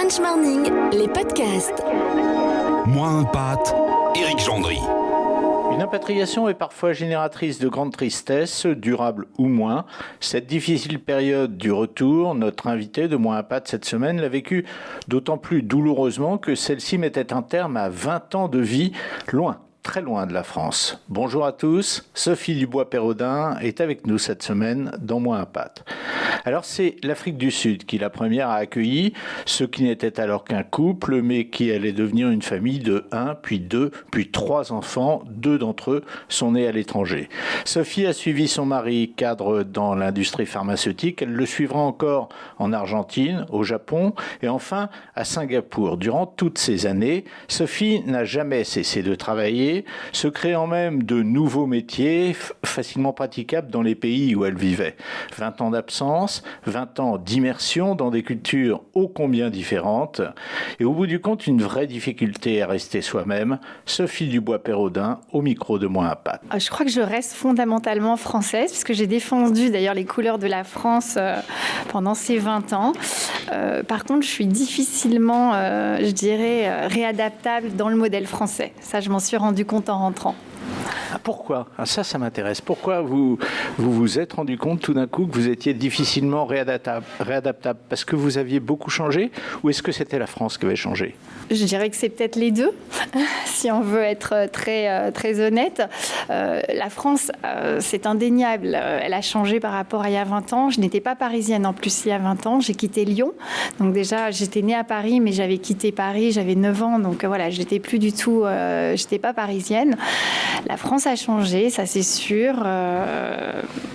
Brunch Morning, les podcasts. Moins un pâte, Éric Gendry. Une impatriation est parfois génératrice de grande tristesse, durable ou moins. Cette difficile période du retour, notre invité de Moins un pâte cette semaine l'a vécu d'autant plus douloureusement que celle-ci mettait un terme à 20 ans de vie loin. Très loin de la France. Bonjour à tous, Sophie Dubois-Perraudin est avec nous cette semaine dans Moins un pâte. Alors c'est l'Afrique du Sud qui la première a accueilli ce qui n'était alors qu'un couple, mais qui allait devenir une famille de 1, puis 2, puis 3 enfants. 2 d'entre eux sont nés à l'étranger. Sophie a suivi son mari cadre dans l'industrie pharmaceutique. Elle le suivra encore en Argentine, au Japon et enfin à Singapour. Durant toutes ces années, Sophie n'a jamais cessé de travailler, se créant même de nouveaux métiers facilement praticables dans les pays où elle vivait. 20 ans d'absence, 20 ans d'immersion dans des cultures ô combien différentes. Et au bout du compte, une vraie difficulté à rester soi-même. Sophie Dubois-Perraudin au micro de Moins un pâte. Je crois que je reste fondamentalement française, puisque j'ai défendu d'ailleurs les couleurs de la France pendant ces 20 ans. Par contre, je suis difficilement, je dirais, réadaptable dans le modèle français. Ça, je m'en suis rendu compte en rentrant. Pourquoi ? Ça m'intéresse. Pourquoi vous vous êtes rendu compte tout d'un coup que vous étiez difficilement réadaptable ? Parce que vous aviez beaucoup changé ou est-ce que c'était la France qui avait changé ? Je dirais que c'est peut-être les deux, si on veut être très honnête. La France, c'est indéniable. Elle a changé par rapport à il y a 20 ans. Je n'étais pas parisienne en plus il y a 20 ans. J'ai quitté Lyon. Donc déjà, j'étais née à Paris, mais j'avais quitté Paris. J'avais 9 ans. Donc voilà, je n'étais plus du tout... je n'étais pas parisienne. La France a changé, ça c'est sûr.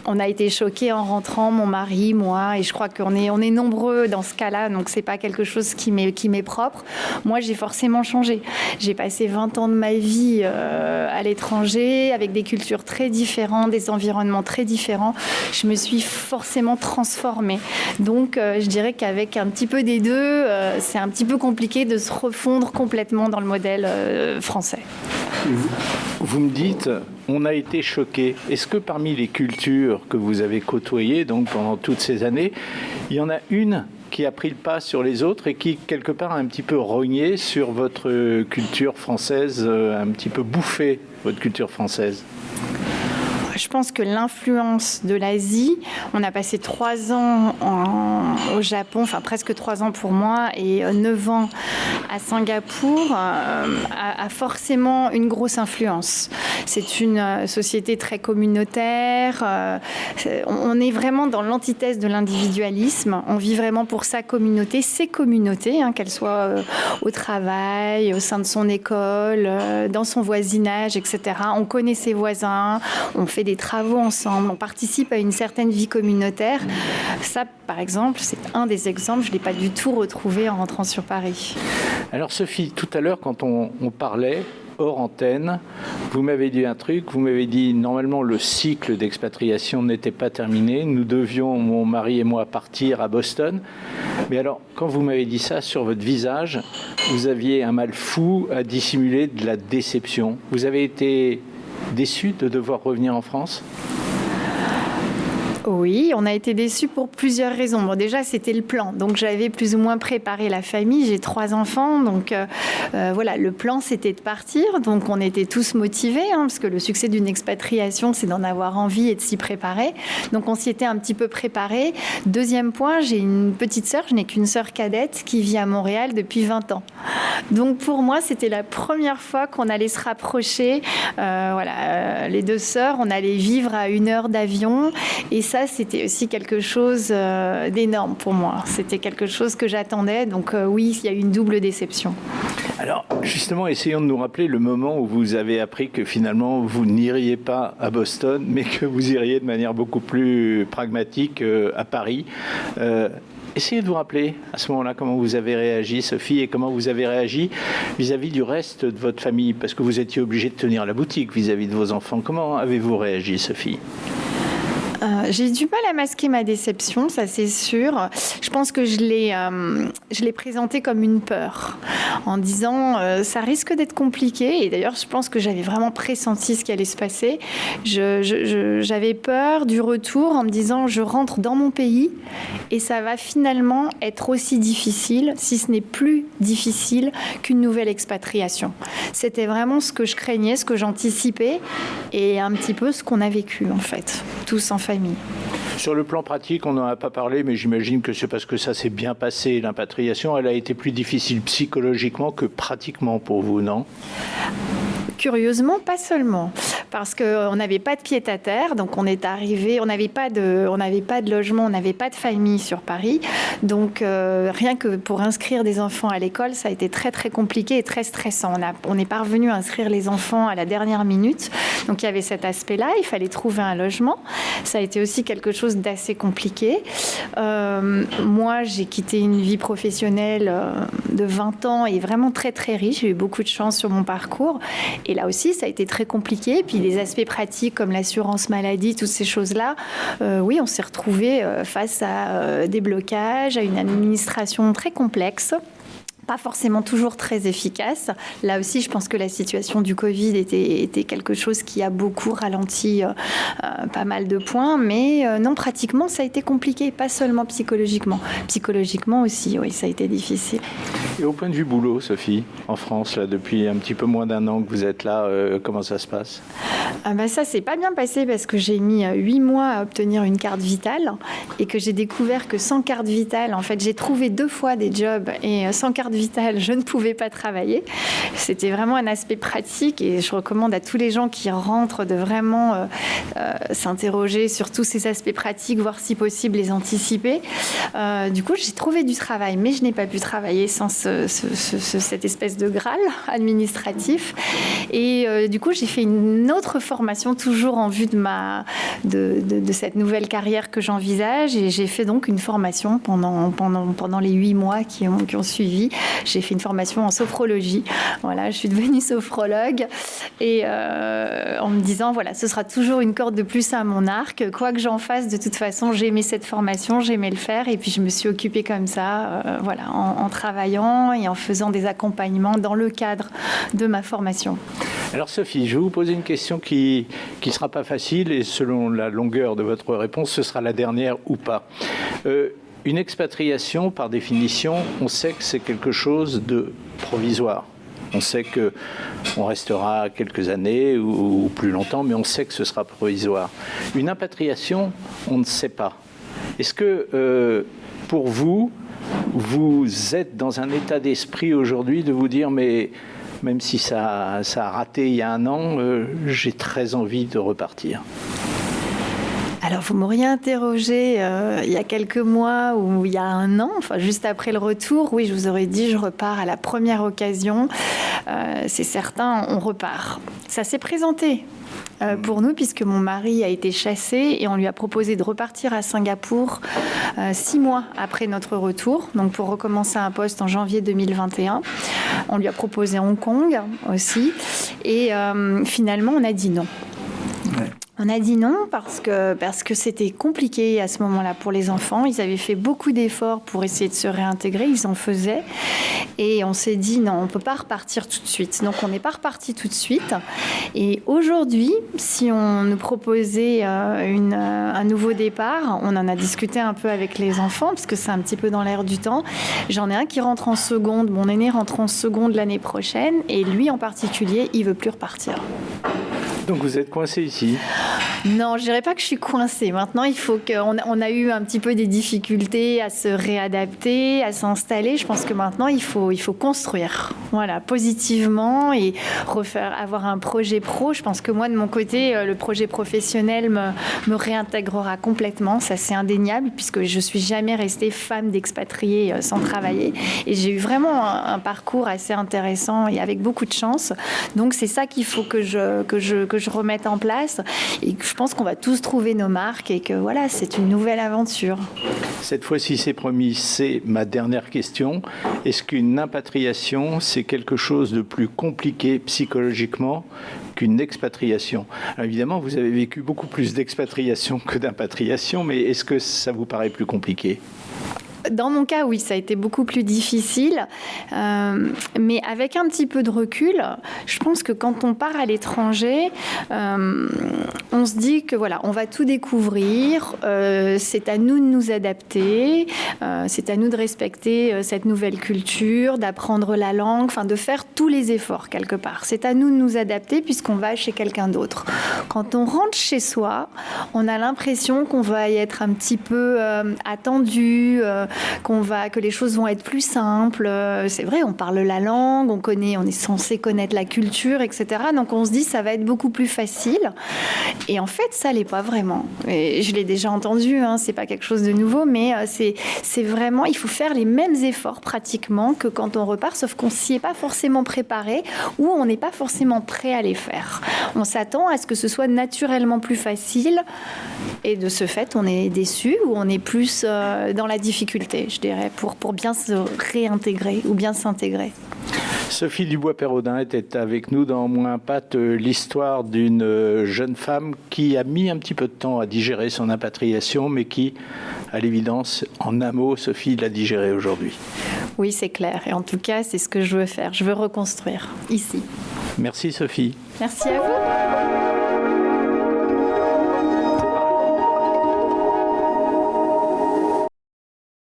On a été choqués en rentrant, mon mari, moi, et je crois qu'on est nombreux dans ce cas-là, donc c'est pas quelque chose qui m'est propre. Moi, j'ai forcément changé. J'ai passé 20 ans de ma vie à l'étranger, avec des cultures très différentes, des environnements très différents. Je me suis forcément transformée. Donc, je dirais qu'avec un petit peu des deux, c'est un petit peu compliqué de se refondre complètement dans le modèle français. Vous me dites, on a été choqués. Est-ce que parmi les cultures que vous avez côtoyées donc pendant toutes ces années, il y en a une qui a pris le pas sur les autres et qui, quelque part, a un petit peu rogné sur votre culture française, un petit peu bouffé votre culture française ? Je pense que l'influence de l'Asie, on a passé 3 ans au Japon, enfin presque 3 ans pour moi, et 9 ans à Singapour, a forcément une grosse influence. C'est une société très communautaire, on est vraiment dans l'antithèse de l'individualisme, on vit vraiment pour sa communauté, ses communautés, qu'elles soient au travail, au sein de son école, dans son voisinage, etc. On connaît ses voisins, on fait des travaux ensemble, on participe à une certaine vie communautaire. Ça, par exemple, c'est un des exemples, je ne l'ai pas du tout retrouvé en rentrant sur Paris. Alors Sophie, tout à l'heure, quand on parlait hors antenne, vous m'avez dit un truc, vous m'avez dit normalement le cycle d'expatriation n'était pas terminé, nous devions, mon mari et moi, partir à Boston. Mais alors, quand vous m'avez dit ça, sur votre visage, vous aviez un mal fou à dissimuler de la déception. Vous avez été déçu de devoir revenir en France ? Oui, on a été déçus pour plusieurs raisons. Bon, déjà, c'était le plan. Donc, j'avais plus ou moins préparé la famille. J'ai 3 enfants. Donc, voilà, le plan, c'était de partir. Donc, on était tous motivés, parce que le succès d'une expatriation, c'est d'en avoir envie et de s'y préparer. Donc, on s'y était un petit peu préparé. Deuxième point, j'ai une petite sœur. Je n'ai qu'une sœur cadette qui vit à Montréal depuis 20 ans. Donc, pour moi, c'était la première fois qu'on allait se rapprocher. Les 2 sœurs, on allait vivre à 1 heure d'avion. Et ça, c'était aussi quelque chose d'énorme pour moi. C'était quelque chose que j'attendais. Donc oui, il y a eu une double déception. Alors, justement, essayons de nous rappeler le moment où vous avez appris que finalement, vous n'iriez pas à Boston, mais que vous iriez de manière beaucoup plus pragmatique à Paris. Essayez de vous rappeler à ce moment-là comment vous avez réagi, Sophie, et comment vous avez réagi vis-à-vis du reste de votre famille, parce que vous étiez obligée de tenir la boutique vis-à-vis de vos enfants. Comment avez-vous réagi, Sophie ? J'ai du mal à masquer ma déception, ça c'est sûr. Je pense que je l'ai présenté comme une peur, en disant ça risque d'être compliqué. Et d'ailleurs, je pense que j'avais vraiment pressenti ce qui allait se passer. J'avais peur du retour en me disant je rentre dans mon pays et ça va finalement être aussi difficile, si ce n'est plus difficile qu'une nouvelle expatriation. C'était vraiment ce que je craignais, ce que j'anticipais et un petit peu ce qu'on a vécu en fait, tous en famille. Sur le plan pratique, on n'en a pas parlé, mais j'imagine que c'est parce que ça s'est bien passé, l'impatriation. Elle a été plus difficile psychologiquement que pratiquement pour vous, non ? Curieusement, pas seulement, parce qu'on n'avait pas de pied-à-terre, donc on est arrivé, on n'avait pas de logement, on n'avait pas de famille sur Paris, donc rien que pour inscrire des enfants à l'école, ça a été très très compliqué et très stressant. On n'est pas revenu à inscrire les enfants à la dernière minute, donc il y avait cet aspect-là, il fallait trouver un logement, ça a été aussi quelque chose d'assez compliqué. Moi, j'ai quitté une vie professionnelle de 20 ans et vraiment très très riche, j'ai eu beaucoup de chance sur mon parcours. Et là aussi, ça a été très compliqué. Puis les aspects pratiques comme l'assurance maladie, toutes ces choses-là, oui, on s'est retrouvés face à des blocages, à une administration très complexe. Pas forcément toujours très efficace. Là aussi, je pense que la situation du Covid était quelque chose qui a beaucoup ralenti pas mal de points, mais non, pratiquement, ça a été compliqué, pas seulement psychologiquement. Psychologiquement aussi, oui, ça a été difficile. Et au point de vue boulot, Sophie, en France, là, depuis un petit peu moins d'un an que vous êtes là, comment ça se passe ? Ça s'est pas bien passé parce que j'ai mis 8 mois à obtenir une carte vitale et que j'ai découvert que sans carte vitale, en fait, j'ai trouvé 2 fois des jobs et sans carte vitale, je ne pouvais pas travailler. C'était vraiment un aspect pratique et je recommande à tous les gens qui rentrent de vraiment s'interroger sur tous ces aspects pratiques, voir si possible les anticiper. Du coup, j'ai trouvé du travail, mais je n'ai pas pu travailler sans cette espèce de Graal administratif. Et du coup, j'ai fait une autre formation, toujours en vue de cette nouvelle carrière que j'envisage. Et j'ai fait donc une formation pendant les 8 mois qui ont suivi. J'ai fait une formation en sophrologie. Voilà, je suis devenue sophrologue. Et en me disant, voilà, ce sera toujours une corde de plus à mon arc. Quoi que j'en fasse, de toute façon, j'aimais cette formation, j'aimais le faire. Et puis, je me suis occupée comme ça, voilà, en travaillant et en faisant des accompagnements dans le cadre de ma formation. Alors Sophie, je vais vous poser une question qui ne sera pas facile et selon la longueur de votre réponse, ce sera la dernière ou pas. Une expatriation, par définition, on sait que c'est quelque chose de provisoire. On sait qu'on restera quelques années ou plus longtemps, mais on sait que ce sera provisoire. Une impatriation, on ne sait pas. Est-ce que pour vous, vous êtes dans un état d'esprit aujourd'hui de vous dire mais même si ça a raté il y a 1 an, j'ai très envie de repartir. Alors, vous m'auriez interrogé il y a quelques mois ou il y a 1 an, enfin juste après le retour, oui, je vous aurais dit je repars à la première occasion. C'est certain, on repart. Ça s'est présenté pour nous puisque mon mari a été chassé et on lui a proposé de repartir à Singapour 6 mois après notre retour, donc pour recommencer un poste en janvier 2021. On lui a proposé Hong Kong aussi et finalement on a dit non. Ouais. On a dit non parce que c'était compliqué à ce moment-là pour les enfants. Ils avaient fait beaucoup d'efforts pour essayer de se réintégrer, ils en faisaient. Et on s'est dit non, on ne peut pas repartir tout de suite. Donc on n'est pas reparti tout de suite. Et aujourd'hui, si on nous proposait un nouveau départ, on en a discuté un peu avec les enfants, parce que c'est un petit peu dans l'air du temps. J'en ai un qui rentre en seconde, mon aîné rentre en seconde l'année prochaine, et lui en particulier, il ne veut plus repartir. Donc vous êtes coincé ici ? Non, je dirais pas que je suis coincée. Maintenant, il faut on a eu un petit peu des difficultés à se réadapter, à s'installer. Je pense que maintenant, il faut construire, voilà, positivement et avoir un projet pro. Je pense que moi, de mon côté, le projet professionnel me réintégrera complètement. Ça, c'est indéniable puisque je suis jamais restée femme d'expatriée sans travailler. Et j'ai eu vraiment un parcours assez intéressant et avec beaucoup de chance. Donc, c'est ça qu'il faut que je remette en place et que je pense qu'on va tous trouver nos marques et que voilà, c'est une nouvelle aventure. Cette fois-ci, c'est promis, c'est ma dernière question. Est-ce qu'une impatriation, c'est quelque chose de plus compliqué psychologiquement qu'une expatriation? Alors évidemment, vous avez vécu beaucoup plus d'expatriation que d'impatriation, mais est-ce que ça vous paraît plus compliqué? Dans mon cas, oui, ça a été beaucoup plus difficile. Mais avec un petit peu de recul, je pense que quand on part à l'étranger, on se dit que voilà, on va tout découvrir. C'est à nous de nous adapter. C'est à nous de respecter cette nouvelle culture, d'apprendre la langue, enfin de faire tous les efforts quelque part. C'est à nous de nous adapter puisqu'on va chez quelqu'un d'autre. Quand on rentre chez soi, on a l'impression qu'on va y être un petit peu attendu. Que les choses vont être plus simples. C'est vrai, on parle la langue, on est censé connaître la culture, etc. Donc on se dit ça va être beaucoup plus facile. Et en fait, ça l'est pas vraiment. Et je l'ai déjà entendu, hein, c'est pas quelque chose de nouveau, mais c'est vraiment, il faut faire les mêmes efforts pratiquement que quand on repart, sauf qu'on s'y est pas forcément préparé ou on n'est pas forcément prêt à les faire. On s'attend à ce que ce soit naturellement plus facile et de ce fait, on est déçu ou on est plus dans la difficulté, je dirais, pour bien se réintégrer ou bien s'intégrer. Sophie Dubois-Perraudin était avec nous dans Moins Pat, l'histoire d'une jeune femme qui a mis un petit peu de temps à digérer son impatriation, mais qui, à l'évidence, en un mot, Sophie l'a digérée aujourd'hui. Oui, c'est clair. Et en tout cas, c'est ce que je veux faire. Je veux reconstruire ici. Merci Sophie. Merci à vous.